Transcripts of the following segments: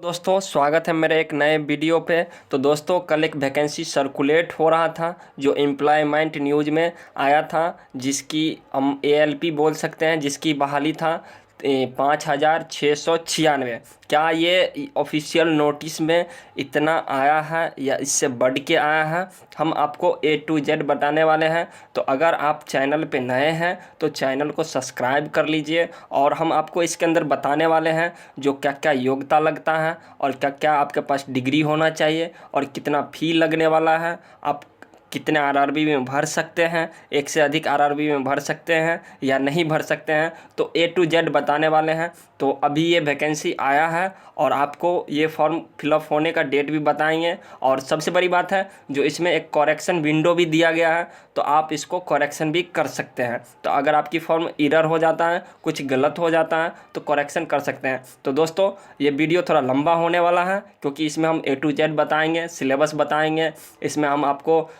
दोस्तों स्वागत है मेरे एक नए वीडियो पे। तो दोस्तों कल एक वैकेंसी सर्कुलेट हो रहा था जो एम्प्लॉयमेंट न्यूज़ में आया था, जिसकी हम एएलपी बोल सकते हैं, जिसकी बहाली था 5,696। क्या ये ऑफिशियल नोटिस में इतना आया है या इससे बढ़ के आया है, हम आपको A to Z बताने वाले हैं। तो अगर आप चैनल पे नए हैं तो चैनल को सब्सक्राइब कर लीजिए, और हम आपको इसके अंदर बताने वाले हैं जो क्या क्या योग्यता लगता है और क्या क्या आपके पास डिग्री होना चाहिए और कितना फ़ी लगने वाला है, आप कितने आरआरबी में भर सकते हैं, एक से अधिक आरआरबी में भर सकते हैं या नहीं भर सकते हैं, तो A to Z बताने वाले हैं। तो अभी ये वैकेंसी आया है और आपको ये फॉर्म फिलअप होने का डेट भी बताएंगे। और सबसे बड़ी बात है जो इसमें एक करेक्शन विंडो भी दिया गया है, तो आप इसको करेक्शन भी कर सकते हैं। तो अगर आपकी फॉर्म एरर हो जाता है, कुछ गलत हो जाता है, तो करेक्शन कर सकते हैं। तो दोस्तों ये वीडियो थोड़ा लंबा होने वाला है क्योंकि इसमें हम A to Z बताएंगे, सिलेबस बताएंगे, इसमें हम आपको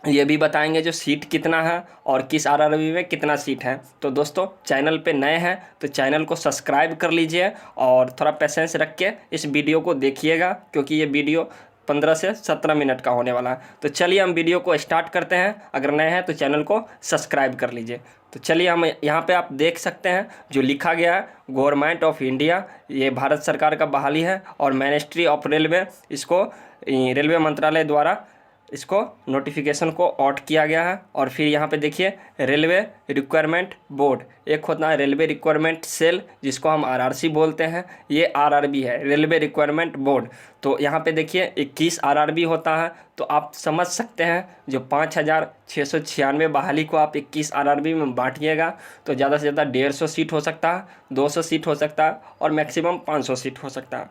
ये भी बताएंगे जो सीट कितना है और किस आरआरबी में कितना सीट है। तो दोस्तों चैनल पे नए हैं तो चैनल को सब्सक्राइब कर लीजिए और थोड़ा पेशेंस रख के इस वीडियो को देखिएगा, क्योंकि ये वीडियो 15 से 17 मिनट का होने वाला है। तो चलिए हम वीडियो को स्टार्ट करते हैं। अगर नए हैं तो चैनल को सब्सक्राइब कर लीजिए। तो चलिए हम यहाँ पे आप देख सकते हैं जो लिखा गया है, गवर्नमेंट ऑफ इंडिया, ये भारत सरकार का बहाली है, और मिनिस्ट्री ऑफ रेलवे, इसको रेलवे मंत्रालय द्वारा इसको नोटिफिकेशन को आउट किया गया है। और फिर यहाँ पे देखिए रेलवे रिक्वायरमेंट बोर्ड, एक होता है रेलवे रिक्वायरमेंट सेल जिसको हम आरआरसी बोलते हैं, ये आरआरबी है, रेलवे रिक्वायरमेंट बोर्ड। तो यहाँ पे देखिए 21 आरआरबी होता है। तो आप समझ सकते हैं जो 5,696 बहाली को आप 21 आरआरबी में बांटिएगा तो ज़्यादा से ज़्यादा 150 सीट हो सकता है, 200 सीट हो सकता है और मैक्सिमम 500 सीट हो सकता है।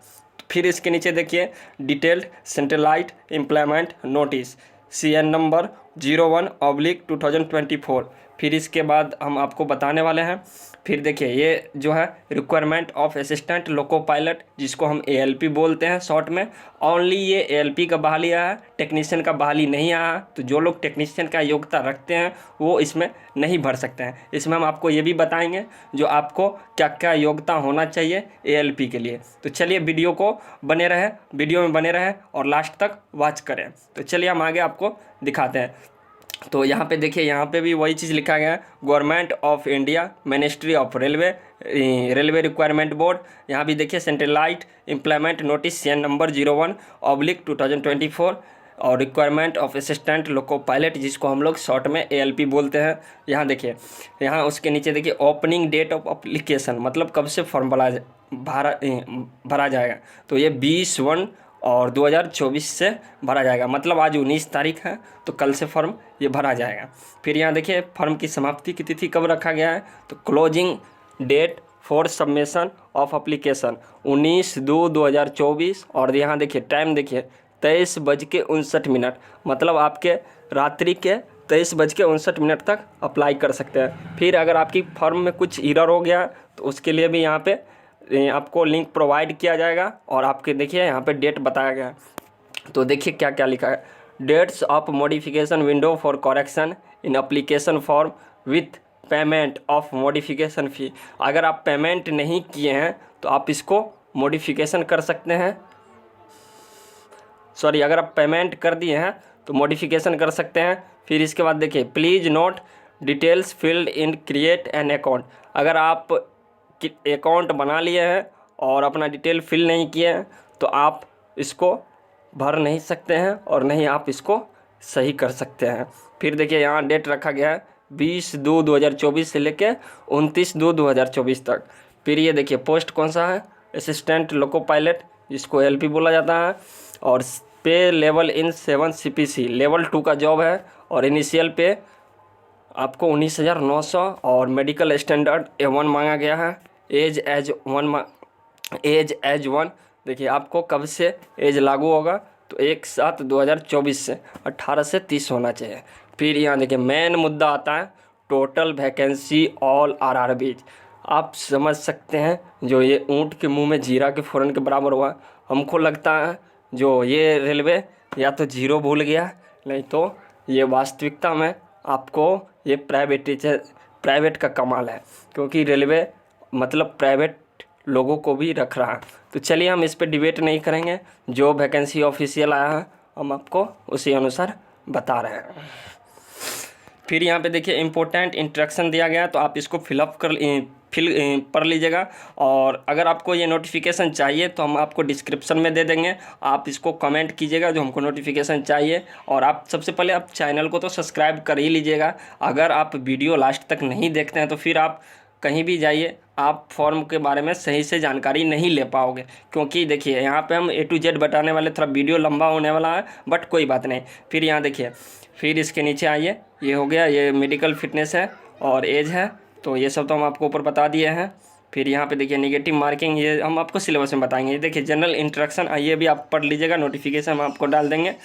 फिर इसके नीचे देखिए detailed centralised employment notice CN number 01/2024। फिर इसके बाद हम आपको बताने वाले हैं। फिर देखिए ये जो है requirement of assistant loco pilot, जिसको हम ALP बोलते हैं शॉर्ट में, ओनली ये ALP का बहाली आया है, टेक्नीशियन का बहाली नहीं आया। तो जो लोग टेक्नीशियन का योग्यता रखते हैं वो इसमें नहीं भर सकते हैं। इसमें हम आपको ये भी बताएंगे जो आपको क्या क्या योग्यता होना चाहिए ALP के लिए। तो चलिए वीडियो में बने रहें और लास्ट तक वॉच करें। तो चलिए हम आगे आपको दिखाते हैं। तो यहाँ पे देखिए, यहाँ पे भी वही चीज़ लिखा गया है, government of India, ministry of railway, railway requirement board. यहाँ भी देखिए सेंट्रलाइट एम्प्लॉयमेंट नोटिस CN नंबर 01/2024 और requirement of assistant loco pilot, जिसको हम लोग शॉर्ट में ALP बोलते हैं। यहाँ देखिए, यहाँ उसके नीचे देखिए ओपनिंग डेट ऑफ अप्लीकेशन, मतलब कब से फॉर्म भरा जाएगा। तो ये 20/1/2024 से भरा जाएगा, मतलब आज 19 तारीख है तो कल से फॉर्म ये भरा जाएगा। फिर यहाँ देखिए फॉर्म की समाप्ति की तिथि कब रखा गया है, तो closing date for submission of application 19/2/2024। और यहाँ देखिए टाइम देखिए 23:59, मतलब आपके रात्रि के 23:59 तक अप्लाई कर सकते हैं। फिर अगर आपकी फॉर्म में कुछ एरर हो गया तो उसके लिए भी यहाँ पे आपको लिंक प्रोवाइड किया जाएगा, और आपके देखिए यहाँ पे डेट बताया गया है। तो देखिए क्या क्या लिखा है, dates of modification window for correction in application form with payment of modification fee. अगर आप पेमेंट नहीं किए हैं तो आप इसको मॉडिफिकेशन कर सकते हैं, अगर आप पेमेंट कर दिए हैं तो मॉडिफिकेशन कर सकते हैं। फिर इसके बाद देखिए please note details field in create an account. अगर आप अकाउंट बना लिए हैं और अपना डिटेल फिल नहीं किए हैं तो आप इसको भर नहीं सकते हैं और नहीं आप इसको सही कर सकते हैं। फिर देखिए यहाँ डेट रखा गया है 20/2/2024 से लेके 29/2/2024 तक। फिर ये देखिए पोस्ट कौन सा है, असिस्टेंट लोको पायलट, जिसको ALP बोला जाता है, और पे लेवल इन 7 CPC लेवल 2 का जॉब है, और इनिशियल पे आपको 19,900 और मेडिकल स्टैंडर्ड A1 मांगा गया है। एज एज 1 देखिए आपको कब से एज लागू होगा, तो 1/7/2024 से 18 से 30 होना चाहिए। फिर यहाँ देखिए मेन मुद्दा आता है टोटल वैकेंसी ऑल आरआरबीज। आप समझ सकते हैं जो ये ऊँट के मुंह में जीरा के फ़ौरन के बराबर हुआ। हमको लगता है जो ये रेलवे या तो जीरो भूल गया, नहीं तो ये वास्तविकता में आपको ये प्राइवेट का कमाल है, क्योंकि रेलवे मतलब प्राइवेट लोगों को भी रख रहा है। तो चलिए हम इस पर डिबेट नहीं करेंगे, जो वैकेंसी ऑफिशियल आया है हम आपको उसी अनुसार बता रहे हैं। फिर यहाँ पे देखिए इम्पोर्टेंट इंस्ट्रक्शन दिया गया है, तो आप इसको फिलअप पढ़ लीजिएगा। और अगर आपको ये नोटिफिकेशन चाहिए तो हम आपको डिस्क्रिप्शन में दे देंगे, आप इसको कमेंट कीजिएगा जो हमको नोटिफिकेशन चाहिए। और आप सबसे पहले आप चैनल को तो सब्सक्राइब कर ही लीजिएगा। अगर आप वीडियो लास्ट तक नहीं देखते हैं तो फिर आप कहीं भी जाइए, आप फॉर्म के बारे में सही से जानकारी नहीं ले पाओगे, क्योंकि देखिए यहाँ पे हम A to Z बताने वाले, थोड़ा वीडियो लंबा होने वाला है, बट कोई बात नहीं। फिर यहाँ देखिए, फिर इसके नीचे आइए, ये हो गया, ये मेडिकल फिटनेस है और एज है, तो ये सब तो हम आपको ऊपर बता दिए हैं। फिर यहाँ पे देखिए नेगेटिव मार्किंग, ये हम आपको सिलेबस में बताएंगे। ये देखिए जनरल इंस्ट्रक्शन, ये भी आप पढ़ लीजिएगा, नोटिफिकेशन हम आपको डाल देंगे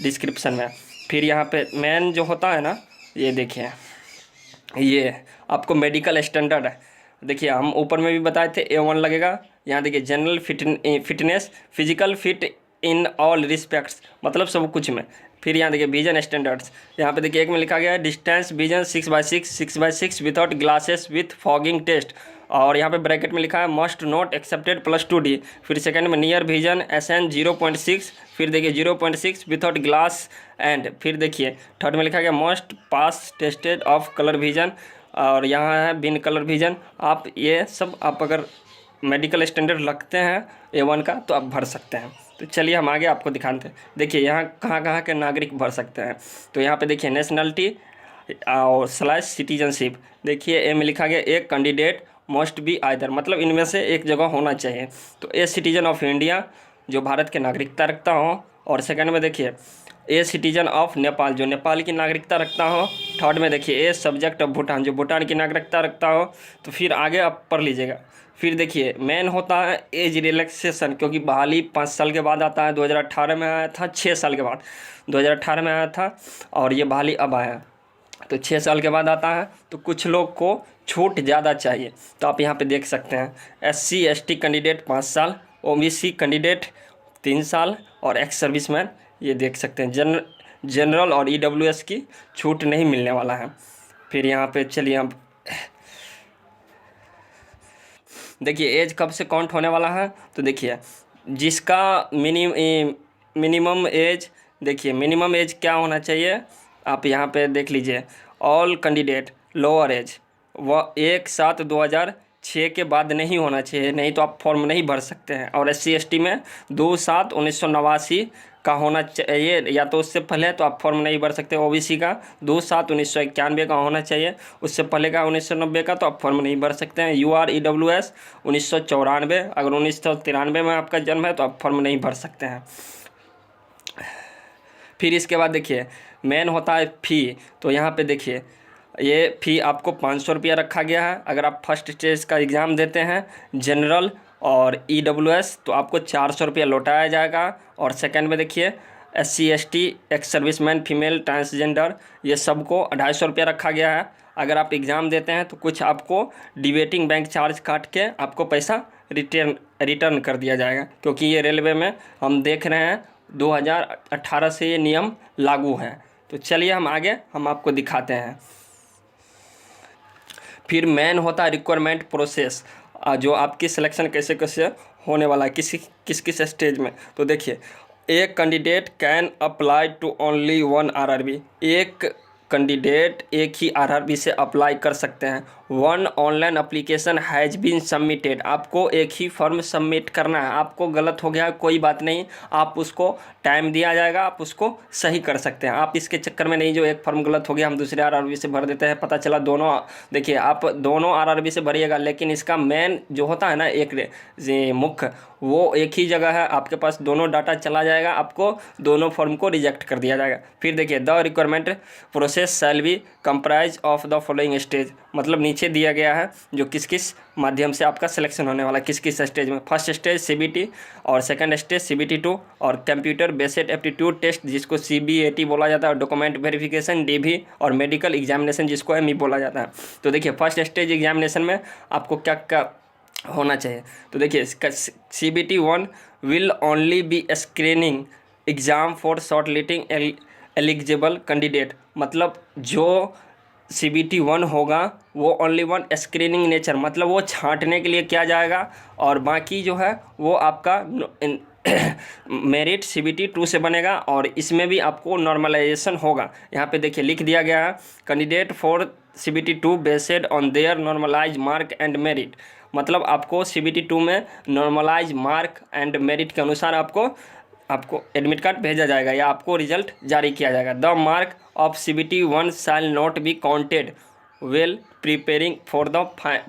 डिस्क्रिप्शन में। फिर यहाँ पे मेन जो होता है ना, ये देखिए, ये आपको मेडिकल स्टैंडर्ड है। देखिए हम ऊपर में भी बताए थे A1 लगेगा। यहाँ देखिए general fitness, physical fit in all respects, मतलब सब कुछ में। फिर यहाँ देखिए विजन स्टैंडर्ड्स, यहाँ पे देखिए एक में लिखा गया है distance vision 6x6 without glasses with fogging test, और यहाँ पे ब्रैकेट में लिखा है मस्ट नॉट एक्सेप्टेड +2D। फिर सेकंड में नियर विजन SN 0.6, फिर देखिए 0.6 विदाउट ग्लास एंड, फिर देखिए थर्ड में लिखा गया must pass tested of colour vision, और यहाँ है बिन कलर विजन। आप ये सब आप अगर मेडिकल स्टैंडर्ड लगते हैं A1 का तो आप भर सकते हैं। तो चलिए हम आगे आपको दिखाते हैं। देखिए यहाँ कहाँ कहाँ के नागरिक भर सकते हैं, तो यहाँ पे देखिए नेशनलिटी और /सिटीजनशिप। देखिए ए में लिखा गया एक कैंडिडेट मस्ट बी आइदर, मतलब इनमें से एक जगह होना चाहिए। तो ए सिटीजन ऑफ इंडिया, जो भारत की नागरिकता रखता हो, और सेकंड में देखिए ए सिटीजन ऑफ नेपाल, जो नेपाल की नागरिकता रखता हो। थर्ड में देखिए ए सब्जेक्ट ऑफ भूटान, जो भूटान की नागरिकता रखता हो। तो फिर आगे आप पढ़ लीजिएगा। फिर देखिए मेन होता है एज रिलैक्सेशन, क्योंकि बहाली 5 साल के बाद आता है। 2018 में आया था, 6 साल के बाद 2018 में आया था, और ये बहाली अब आया, तो 6 साल के बाद आता है। तो कुछ लोग को छूट ज़्यादा चाहिए, तो आप यहाँ पे देख सकते हैं SC ST कैंडिडेट 5 साल, OBC कैंडिडेट 3 साल, और एक्स सर्विसमैन, ये देख सकते हैं जनरल और EWS की छूट नहीं मिलने वाला है। फिर यहाँ पे चलिए हम देखिए एज कब से काउंट होने वाला है। तो देखिए जिसका मिनिमम एज, देखिए मिनिमम एज क्या होना चाहिए, आप यहाँ पे देख लीजिए। ऑल कैंडिडेट लोअर एज वह 1/7/2006 के बाद नहीं होना चाहिए, नहीं तो आप फॉर्म नहीं भर सकते हैं। और SC ST में 2/7/1989 का होना चाहिए, या तो उससे पहले तो आप फॉर्म नहीं भर सकते। OBC का 2/7/1991 का होना चाहिए, उससे पहले का 1990 का तो आप फॉर्म नहीं भर सकते हैं। UR EWS 1994, अगर 1993 में आपका जन्म है तो आप फॉर्म नहीं भर सकते हैं। फिर इसके बाद देखिए मेन होता है फ़ी, तो यहाँ पे देखिए ये फ़ी आपको 500 रुपया रखा गया है। अगर आप फर्स्ट स्टेज का एग्ज़ाम देते हैं जनरल और EWS तो आपको 400 रुपया लौटाया जाएगा। और सेकंड में देखिए SC ST ex serviceman female transgender, ये सबको 250 रुपया रखा गया है। अगर आप एग्ज़ाम देते हैं तो कुछ आपको डिबेटिंग बैंक चार्ज काट के आपको पैसा रिटर्न कर दिया जाएगा, क्योंकि ये रेलवे में हम देख रहे हैं 2018 से ये नियम लागू है। तो चलिए हम आगे हम आपको दिखाते हैं। फिर मेन होता है रिक्वायरमेंट प्रोसेस, जो आपकी सिलेक्शन कैसे कैसे होने वाला है, किस किस स्टेज में। तो देखिए एक candidate can apply to only 1 RRB, एक कैंडिडेट एक ही RRB से अप्लाई कर सकते हैं। 1 online application has been submitted, आपको एक ही फॉर्म सबमिट करना है। आपको गलत हो गया कोई बात नहीं, आप उसको टाइम दिया जाएगा, आप उसको सही कर सकते हैं। आप इसके चक्कर में नहीं जो एक फॉर्म गलत हो गया हम दूसरे RRB से भर देते हैं, पता चला दोनों, देखिए आप दोनों RRB से भरिएगा, लेकिन इसका मेन जो होता है ना एक मुख्य, वो एक ही जगह है, आपके पास दोनों डाटा चला जाएगा, आपको दोनों फॉर्म को रिजेक्ट कर दिया जाएगा। फिर देखिए the requirement process shell be comprise of the following stage, मतलब नीचे दिया गया है जो किस किस माध्यम से आपका सिलेक्शन होने वाला है, किस किस स्टेज में। फर्स्ट स्टेज CBT, और सेकंड स्टेज CBT2, और कंप्यूटर बेस्ड एप्टीट्यूड टेस्ट जिसको CBAT बोला जाता है, और डॉक्यूमेंट वेरिफिकेशन DV, और मेडिकल एग्जामिनेशन जिसको ME बोला जाता है। तो देखिए फर्स्ट स्टेज एग्जामिनेशन में आपको क्या क्या होना चाहिए। तो देखिए CBT1 will only be screening exam for short listing eligible candidate, मतलब जो CBT 1 होगा वो ओनली वन स्क्रीनिंग नेचर, मतलब वो छांटने के लिए किया जाएगा, और बाकी जो है वो आपका मेरिट CBT 2 से बनेगा, और इसमें भी आपको नॉर्मलाइजेशन होगा। यहाँ पे देखिए लिख दिया गया है, candidate for CBT 2 based on their normalise mark and merit, मतलब आपको CBT 2 में नॉर्मलाइज मार्क एंड मेरिट के अनुसार आपको एडमिट कार्ड भेजा जाएगा या आपको रिजल्ट जारी किया जाएगा। The mark of CBT 1 shall not be counted well preparing for the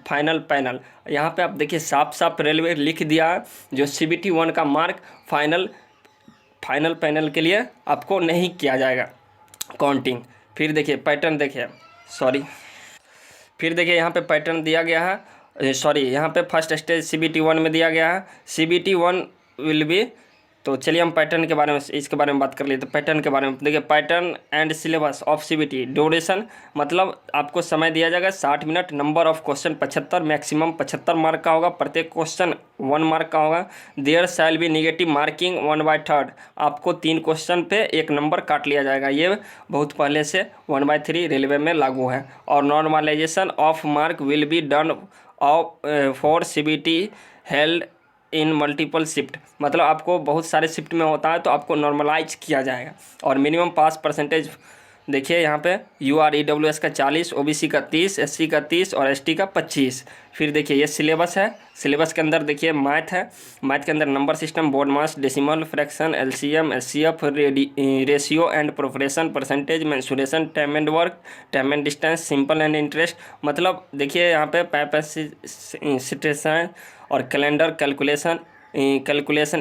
final panel. यहाँ पे आप देखिए साफ साफ रेलवे लिख दिया है, जो CBT 1 का मार्क फाइनल पैनल के लिए आपको नहीं किया जाएगा काउंटिंग। फिर देखिए पैटर्न देखिए, फिर देखिए यहाँ पे पैटर्न दिया गया है, यहाँ पे फर्स्ट स्टेज CBT 1 में दिया गया है, CBT 1 विल बी। तो चलिए हम पैटर्न के बारे में, इसके बारे में बात कर लिए। तो पैटर्न के बारे में देखिए, pattern and syllabus of CBT duration, मतलब आपको समय दिया जाएगा 60 minute, number of question 75, maximum 75 mark का होगा, प्रत्येक क्वेश्चन 1 मार्क का होगा। There shall be negative marking 1/3, आपको 3 क्वेश्चन पे 1 नंबर काट लिया जाएगा, ये बहुत पहले से 1/3 रेलवे में लागू है। और normalisation of mark will be done for CBT held in multiple shift, मतलब आपको बहुत सारे शिफ्ट में होता है तो आपको नॉर्मलाइज किया जाएगा। और मिनिमम पास परसेंटेज देखिए यहाँ पे UREWS का 40, OBC का 30, SC का 30 और ST का 25। फिर देखिए ये सिलेबस है, सिलेबस के अंदर देखिए मैथ है, मैथ के अंदर number system, board mass, decimal, fraction, LCM, SCF, ratio and proportion, percentage, mensuration, time and work, time and distance, simple and interest, मतलब देखिए यहाँ पे पैपेसिटेशन और कैलेंडर कैलकुलेशन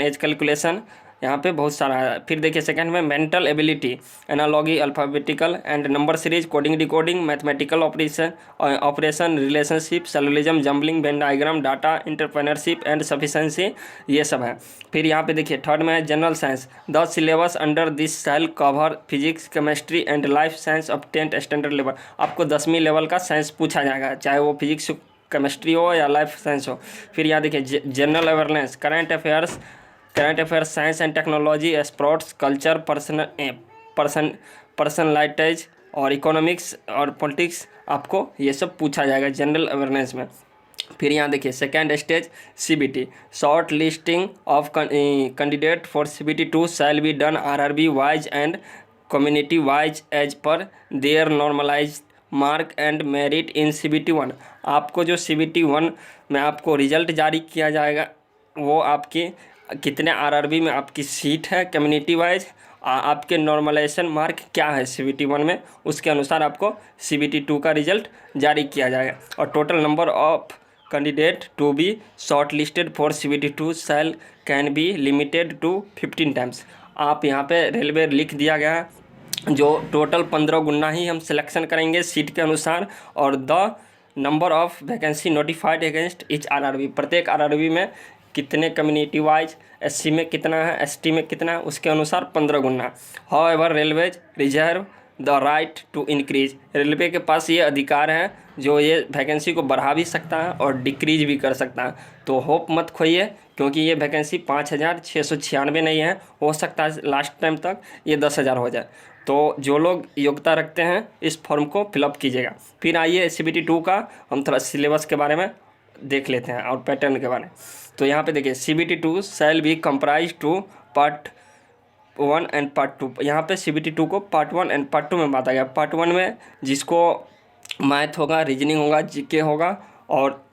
एज कैलकुलेशन, यहाँ पे बहुत सारा है। फिर देखिए सेकंड में mental ability, analogy, alphabetical and number series, coding decoding, mathematical operation, relationship, syllogism, jumbling, Venn diagram, data interpretation and sufficiency, ये सब है। फिर यहाँ पे देखिए थर्ड में है general science, the syllabus under this shell cover physics, chemistry and life science of 10th standard level, आपको 10वीं लेवल का साइंस पूछा जाएगा, चाहे वो फिजिक्स केमिस्ट्री हो या लाइफ साइंस हो। फिर यहाँ देखिए general awareness, current affairs, science and technology, sports, culture, personalities और इकोनॉमिक्स और पॉलिटिक्स, आपको ये सब पूछा जाएगा जनरल अवेयरनेस में। फिर यहाँ देखिए second stage CBT, short listing of candidate for CBT 2 shall be done RRB wise and community wise as per their normalise mark and merit in CBT 1, आपको जो CBT 1 में आपको रिजल्ट जारी किया जाएगा, वो आपके कितने RRB में आपकी सीट है कम्युनिटी वाइज, आपके नॉर्मलाइजेशन मार्क क्या है CBT 1 में, उसके अनुसार आपको CBT 2 का रिजल्ट जारी किया जाएगा। और total number of candidate to be short listed for CBT 2 shall can be limited to 15 times, आप यहाँ पे रेलवे लिख दिया गया है, जो टोटल 15 गुना ही हम सिलेक्शन करेंगे सीट के अनुसार, और the number of vacancy notified against each RRB, प्रत्येक RRB में कितने कम्युनिटी वाइज, SC में कितना है, ST में कितना है, उसके अनुसार 15 गुना। However railways reserve the right to increase, railway के पास ये अधिकार है जो ये वैकेंसी को बढ़ा भी सकता है और डिक्रीज भी कर सकता है। तो होप मत खोइए, क्योंकि ये वैकेंसी 5696 नहीं है, हो सकता है लास्ट टाइम तक ये 10,000 हो जाए। तो जो लोग योग्यता रखते हैं इस फॉर्म को फिलअप कीजिएगा। फिर आइए CBT 2 का हम थोड़ा सिलेबस के बारे में देख लेते हैं और पैटर्न के बारे में। तो यहाँ पे देखिए CBT 2 shall be comprise two part 1 and part 2, यहाँ पे CBT 2 को पार्ट 1 एंड पार्ट 2 में बांटा गया। पार्ट 1 में जिसको मैथ होगा, रीजनिंग होगा, GK होगा और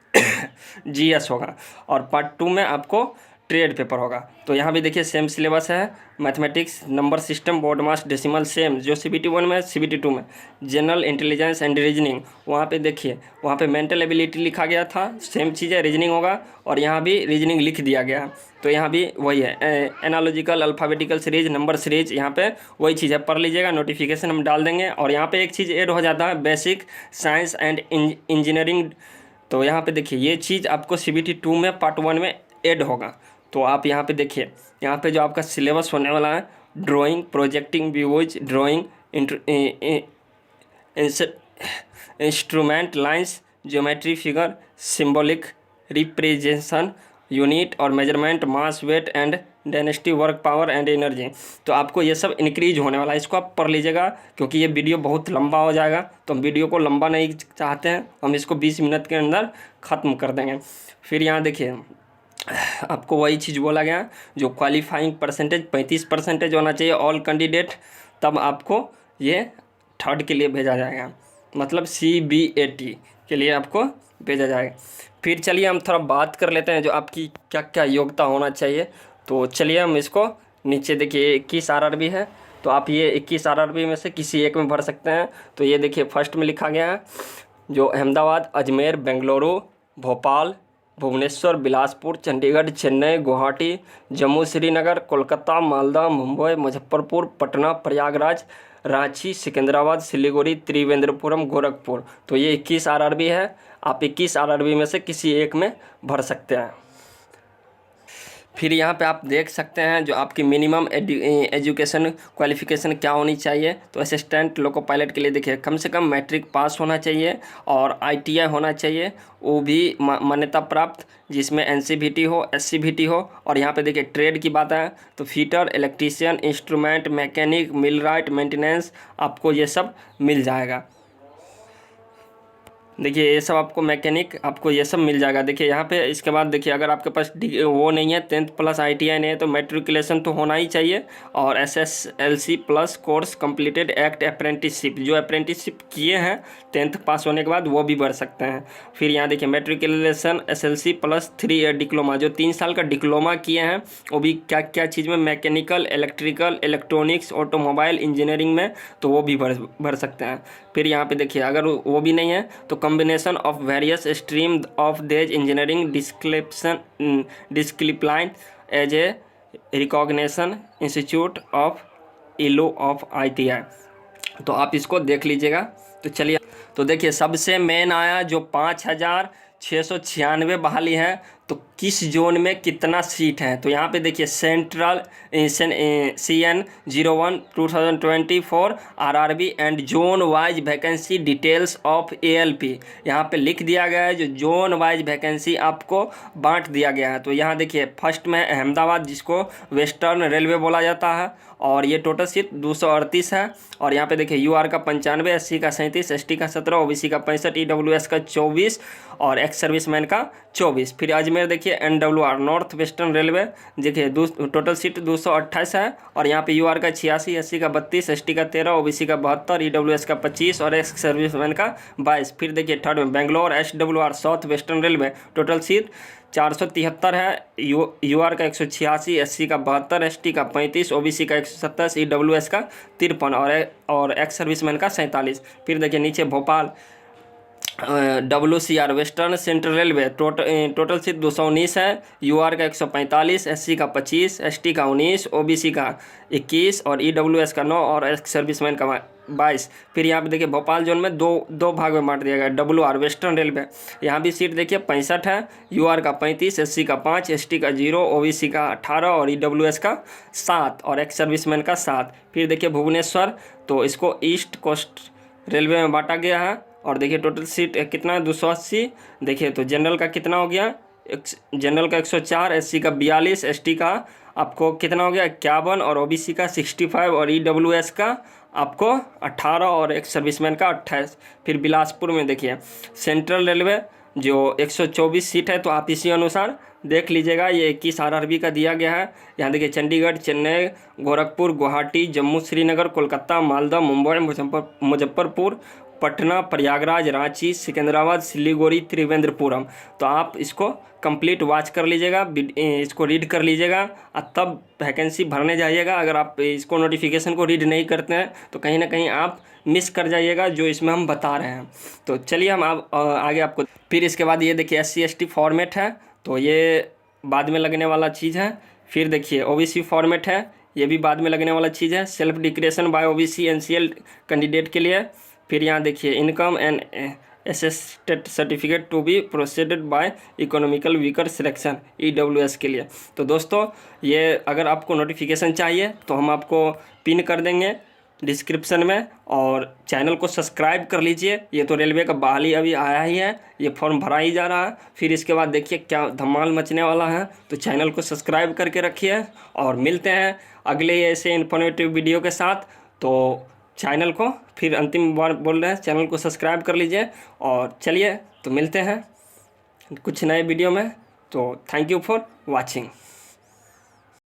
GS होगा, और पार्ट 2 में आपको ट्रेड पेपर होगा। तो यहाँ भी देखिए सेम सिलेबस है, मैथमेटिक्स, नंबर सिस्टम, बोर्ड मास, डेसिमल, सेम जो CBT 1 में CBT 2 में। जनरल इंटेलिजेंस एंड रीजनिंग, वहाँ पे देखिए वहाँ पे मेंटल एबिलिटी लिखा गया था, सेम चीज़ है, रीजनिंग होगा, और यहाँ भी रीजनिंग लिख दिया गया। तो यहाँ भी वही है, analogical, alphabetical series, number series, यहाँ पे वही चीज़ है, पढ़ लीजिएगा, नोटिफिकेशन हम डाल देंगे। और यहाँ पे एक चीज़ ऐड हो जाता है, बेसिक साइंस एंड इंजीनियरिंग। तो यहाँ पे देखिए ये चीज़ आपको CBT 2 में पार्ट 1 में ऐड होगा। तो आप यहाँ पे देखिए, यहाँ पे जो आपका सिलेबस होने वाला है, drawing, projecting views, drawing, instrument lines, geometry figure, symbolic representation, unit और measurement, mass, weight and density, work power and energy. तो आपको ये सब इंक्रीज होने वाला है, इसको आप पढ़ लीजिएगा क्योंकि ये वीडियो बहुत लंबा हो जाएगा। तो हम वीडियो को लंबा नहीं चाहते हैं, हम इसको 20 मिनट के अंदर ख़त्म कर देंगे। फिर यहाँ देखिए आपको वही चीज़ बोला गया जो क्वालिफाइंग परसेंटेज 35% होना चाहिए ऑल कैंडिडेट, तब आपको ये थर्ड के लिए भेजा जाएगा, मतलब CBAT के लिए आपको भेजा जाएगा। फिर चलिए हम थोड़ा बात कर लेते हैं जो आपकी क्या क्या योग्यता होना चाहिए। तो चलिए हम इसको नीचे देखिए 21 RRB है, तो आप ये 21 RRB में से किसी एक में भर सकते हैं। तो ये देखिए फर्स्ट में लिखा गया है जो अहमदाबाद, अजमेर, बेंगलुरु, भोपाल, भुवनेश्वर, बिलासपुर, चंडीगढ़, चेन्नई, गुवाहाटी, जम्मू श्रीनगर, कोलकाता, मालदा, मुंबई, मुजफ्फरपुर, पटना, प्रयागराज, रांची, सिकंदराबाद, सिलीगुड़ी, त्रिवेंद्रपुरम, गोरखपुर। तो ये 21 RRB है, आप 21 RRB में से किसी एक में भर सकते हैं। फिर यहाँ पे आप देख सकते हैं जो आपकी मिनिमम एजुकेशन क्वालिफिकेशन क्या होनी चाहिए। तो असिस्टेंट लोको पायलट के लिए देखिए कम से कम मैट्रिक पास होना चाहिए और ITI होना चाहिए, वो भी मान्यता प्राप्त, जिसमें NCVT हो, SCVT हो। और यहाँ पे देखिए ट्रेड की बात है तो fitter, electrician, instrument mechanic, millwright, maintenance, आपको ये सब मिल जाएगा। देखिए ये सब आपको मैकेनिक आपको ये सब मिल जाएगा। देखिए यहाँ पे इसके बाद देखिए अगर आपके पास वो नहीं है 10th प्लस ITI नहीं है तो मैट्रिकुलेशन तो होना ही चाहिए, और SSLC plus course completed act apprenticeship, जो अप्रेंटिसशिप किए हैं 10th पास होने के बाद वो भी भर सकते हैं। फिर यहाँ देखिए matriculation SLC plus 3 year diploma, जो 3 साल का डिप्लोमा किए हैं वो भी क्या क्या चीज़ में, mechanical, electrical, electronics, automobile engineering में, तो वो भी भर सकते हैं। फिर यहाँ पे देखिए अगर वो भी नहीं है तो combination of various stream of these engineering discipline as a recognition institute of ILO of ITI। तो आप इसको देख लीजिएगा। तो चलिए तो देखिए सबसे मेन आया जो 5696 बहाली है, तो किस जोन में कितना सीट है। तो यहाँ पे देखिए central CN 01 2024 RRB and zone wise vacancy details of ALP, यहाँ पे लिख दिया गया है जो जोन वाइज वैकेंसी आपको बांट दिया गया है। तो यहाँ देखिए फर्स्ट में अहमदाबाद, जिसको वेस्टर्न रेलवे बोला जाता है, और ये टोटल सीट 238 है। और यहाँ पे देखिए UR का 95, SC का 37, ST का 17, OBC का 65, EWS का 24 और एक्स सर्विसमैन का 24। फिर अजमेर देखिए NWR नॉर्थ वेस्टर्न रेलवे, देखिए टोटल सीट 228 है, और यहाँ पे UR का 86, SC का 32, ST का 13, OBC का 72, EWS का 25 और एक्स सर्विसमैन का 22। फिर देखिए थर्ड में Bangalore SWR south western railway, total seat 473 है, UR का 186, SC का 72, ST का 35, OBC का 127, EWS का 53 और एक्स सर्विसमैन का 47। फिर देखिए नीचे Bhopal WCR western central railway, total seat 219 है, UR का 145, SC का 25, ST का 19, OBC का 21 और EWS का 9 और एक्स सर्विसमैन का 22। फिर यहाँ पे देखिए भोपाल जोन में दो भाग में बांट दिया गया। WR वेस्टर्न रेलवे, यहाँ भी सीट देखिए 65 है, UR का 35, SC का 5, ST का 0, OBC का 18 और EWS का 7 और एक्स सर्विसमैन का 7। फिर देखिए भुवनेश्वर, तो इसको ईस्ट कोस्ट रेलवे में बांटा गया है, और देखिए टोटल सीट कितना है 280। देखिए तो जनरल का कितना हो गया, जनरल का 104, SC का 42, ST का आपको कितना हो गया 51 और OBC का 65 और EWS का आपको 18 और एक्स सर्विसमैन का 28। फिर बिलासपुर में देखिए सेंट्रल रेलवे जो 124 सीट है, तो आप इसी अनुसार देख लीजिएगा, ये 21 RRB का दिया गया है। यहाँ देखिए चंडीगढ़, चेन्नई, गोरखपुर, गुवाहाटी, जम्मू श्रीनगर, कोलकाता, मालदा, मुंबई, मुजफ्फरपुर, पटना, प्रयागराज, रांची, सिकंदराबाद, सिलीगुड़ी, त्रिवेंद्रपुरम। तो आप इसको कंप्लीट वॉच कर लीजिएगा, इसको रीड कर लीजिएगा और तब वैकेंसी भरने जाइएगा। अगर आप इसको नोटिफिकेशन को रीड नहीं करते हैं तो कहीं ना कहीं आप मिस कर जाइएगा जो इसमें हम बता रहे हैं। तो चलिए हम आगे आपको, फिर इसके बाद ये देखिए SC ST फॉर्मेट है, तो ये बाद में लगने वाला चीज़ है। फिर देखिए OBC फॉर्मेट है, ये भी बाद में लगने वाला चीज़ है, self declaration by OBC NCL candidate के लिए। फिर यहाँ देखिए income and assisted certificate to be proceeded by economical weaker selection EWS के लिए। तो दोस्तों ये अगर आपको नोटिफिकेशन चाहिए तो हम आपको पिन कर देंगे डिस्क्रिप्शन में, और चैनल को सब्सक्राइब कर लीजिए। ये तो रेलवे का बहाली अभी आया ही है, ये फॉर्म भरा ही जा रहा है, फिर इसके बाद देखिए क्या धमाल मचने वाला है। तो चैनल को सब्सक्राइब करके रखिए और मिलते हैं अगले ऐसे इन्फॉर्मेटिव वीडियो के साथ। तो चैनल को फिर अंतिम बार बोल रहे हैं, चैनल को सब्सक्राइब कर लीजिए। और चलिए तो मिलते हैं कुछ नए वीडियो में। तो थैंक यू फॉर वॉचिंग।